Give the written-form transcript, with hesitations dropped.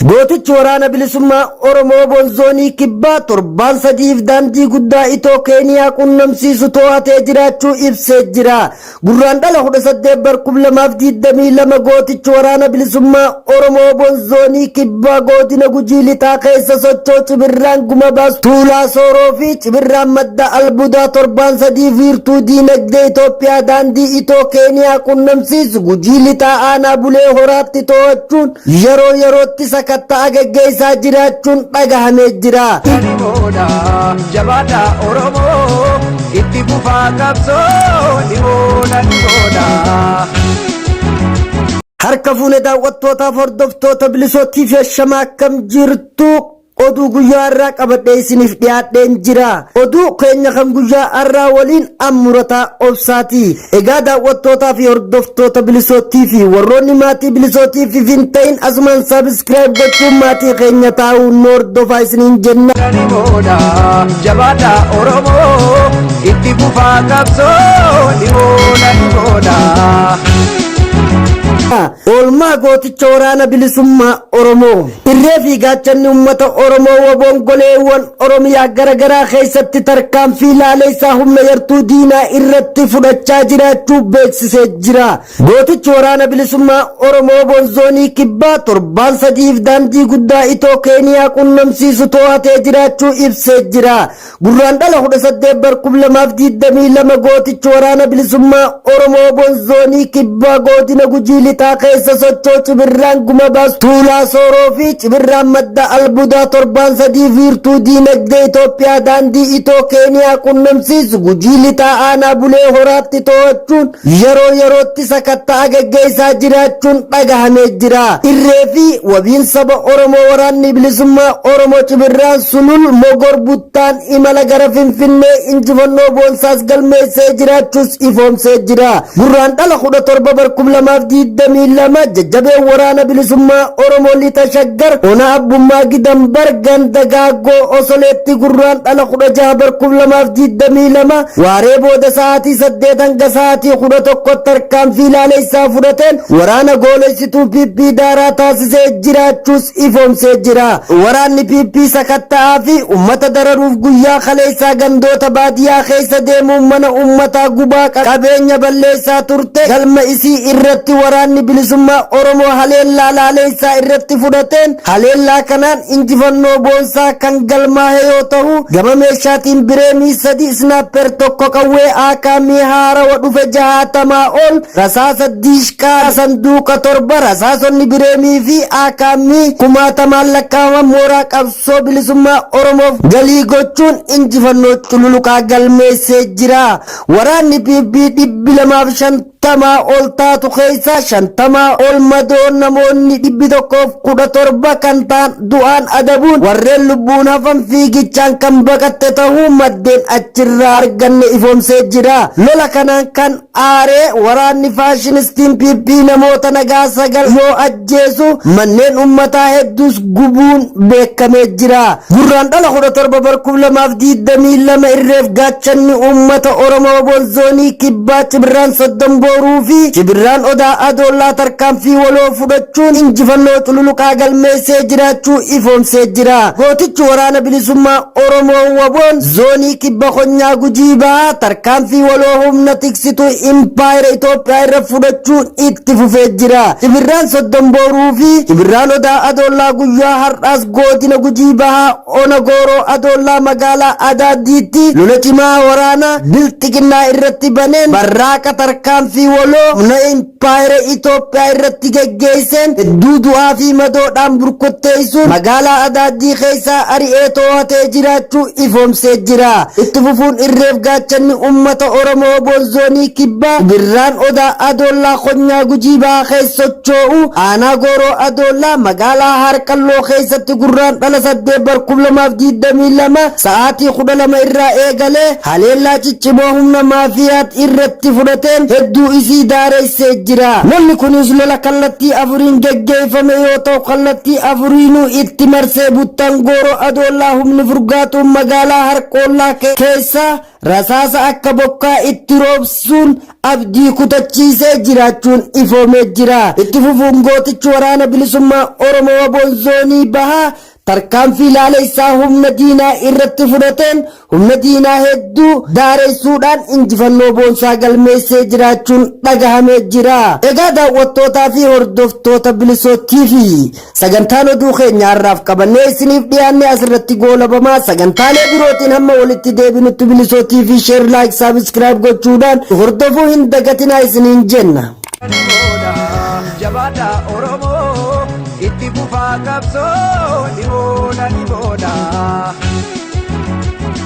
Gootichi waraana bilisummaa Oromoo Bonzoonii Kibbaa torban sadiif daandii guddaa itoo Keeniyaa qunnamsiisu to'atee jiraachuu ibsee jira. Gurraandhala 18/2022 gootichi waraana bilisummaa Oromoo Bonzoonii Kibbaa godina Gujii Lixaa keessa socho'u Cibirraan Guma Baas Tuulaa Sooroo fi Cibirraan Madda Albuudaa torban sadii wiirtuu diinagdee Itoophiyaa daandii itoo Keeniyaa qunnamsiisu Gujii Lixaa aanaa Bulee Horaatti to'achuun yeroo yerootti katta agaggeessaa jiraachuun dhagahamee jira. Jabaadha Oromoo itti fufaa qabsoo dhihooda. Harka fuune daawwattootaaf hordoftoota bilisootiif yashamaa akkam jirtu. Oduu guyyaa irraa qabadhee isiniif dhiyaadheen jira. Oduu keenya kan guyyaa irraa waliin Ammurataa Obsaati. Egaa daawwattootaa fi hordoftoota bilisootii fi warroonni maatii bilisootii fi hin ta'in asumaan sabiskiraayib gochuun maatii keenya taa'uun nu hordofaa isiniin jenna. Jabaadha Oromoo itti fufaa qabsoo dhihooda. Oolmaa gooticha waraana bilisummaa Oromoo irree fi gaachanni uummata Oromoo wabongoleewwan Oromiyaa garagaraa keessatti tarkaanfii laaleessaa humna yartuu diinaa irratti fudhachaa jiraachuu beeksisee jira. Gootichi waraana bilisummaa Oromoo Bonzoonii Kibbaa torban sadiif daandii guddaa itoo Keeniyaa qunnamsiisu to'atee jiraachuu ibsee jira. Gurraandhala 18/2022 gootichi waraana bilisummaa Oromoo Bonzoonii Kibbaa godina Gujii Lixaa keessa socho'u Cibirraan Guma Baas Tuulaa Sooroo fi Cibirraan Madda Albuudaa torban sadii wiirtuu diinagdee Itoophiyaa daandii itoo Keeniyaa qunnamsiisu Gujii Lixaa aanaa Bulee Horaatti to'achuun yeroo yerootti sakatta agaggeessaa jiraachuun dhagahamee jira. Irree fi wabiin saba Oromoo waraanni bilisummaa Oromoo Cibirraan Sulul Mogor Buttaan imala gara Finfinnee injifannoo boonsaas galmeessee jiraachuus ifoomsee jira. Gurraandhala 17/2022 jajjabee waraana bilisummaa Oromoo Lixa Shaggar ona abbummaa Gidambar ganda Gaaggoo Osoleetti gurraandhala 16/2022 waaree booda sa'aatii 8 hanga sa'aatii 11 tarkaanfii laaleessaa fudhateen waraana gooleessituu PP daaraa taasisee jiraachuus ifoomsee jira. Waraanni PP sakatta'aa fi uummata dararuuf guyyaa kaleessaa gandoota baadiyyaa keessa deemuun mana uummataa gubaa qabeenya balleessaa turte galma isii irratti waraanni bilisummaa Oromoo haleellaa laaleessaa irratti fudhateen haleellaa kanaan injifannoo boonsaa kan galmaa'e yoo ta'u gama meeshaatiin bireemii 3 snaapper tokko qawwee AKM haarawa dhufe 60 ol rasaasa diishqaa sanduuqa 7 rasaasonni bireemii fi AKM 1000 lakkaa'aman mooraa qabsoo bilisummaa Oromoof galii gochuun injifannoo cululuqaa galmeessee jira. Waraanni PP 250 ol taatu keessa 50 ol madoon namoonni 117 kan ta'an du'aan adabuun warreen lubbuun hafan fiigichaan kan baqatte ta'uu maddeen achirraa arganne ifoomsee jira. Lola kanaan kan aaree waraanni faashinistiin PP namoota nagaa 9 yoo ajjeesu manneen uummataa hedduus gubuun beekamee jira. Gurraandhala 17/2022 irreef gaachanni uummata Oromoo Bonzoonii Kibbaa Cibirraan Soddonbooruu fi Cibirraan Odaa Adoolaa tarkaanfii waloo fudhachuun injifannoo cululuqaa galmeessee jiraachuu ifoomsee jira. Gootichi waraana bilisummaa Oromoo waboon zoonii Kibba Konyaa Gujii Bahaa tarkaanfii waloo humna tiksituu impaayera Itoophiyaa irra fudhachuun itti fufee jira. Cibirraan Soddonbooruu fi Cibirraan Odaa Adoolaa guyyaa har'aas godina Gujii Bahaa ona Gooroo Adoolaa magaalaa Adaadiitti lola cimaa waraana bilxiqinnaa irratti baneen barraaqa tarkaanfii waloo humna impaayera Itoophiyaa irratti geggeesseen hedduu du'aa fi madoodhaan burkutteessuun magaalaa Adaadii keessaa ari'ee to'atee jiraachuu ifoomsee jira. Itti fufuun irreef gaachanni uummata Oromoo Bonzoonii Kibbaa Cibirraan Odaa Adoolaa Konyaa Gujii Bahaa keessa socho'u aanaa Gooroo Adoolaa magaalaa Harqalloo keessatti gurraandhala 8/2022 sa'aatii 12 irraa eegalee haleellaa ciccimoo humna maafiyaat irratti fudhateen hedduu hedduu isii daareessee jira. Lolli kunis lola kallattii afuriin geggeeffame yoo ta'u kallattii afuriinuu itti marsee buttaan gooroo Adoollaa humni furgaatuun magaalaa Harqoollaa keessa rasaasa akka bokkaa itti roobsuun abdii kutachiisee jiraachuun ifoomee jira. Itti fufuun gootichi waraana bilisummaa Oromoo Waboon zoonii bahaa tarkaanfii laalessaa humna diinaa irratti fudhateen humna diinaa hedduu daaressuudhaan injifannoo boonsaa galmeessee jiraachuun dhagahamee jira. Egaa daawwattootaa fi hordoftoota Bilisoo TV sagantaan oduu keenya har'aaf qabannee isiniif dhiyaanne asirratti goolabamaa. Sagantaalee birootiin hamma walitti deebinutti Bilisoo TV share like subscribe gochuudhaan hordofuu hin dagatinaa isiniin jenna. Jabada Oromoo itti fufaa qabsoo ni booda.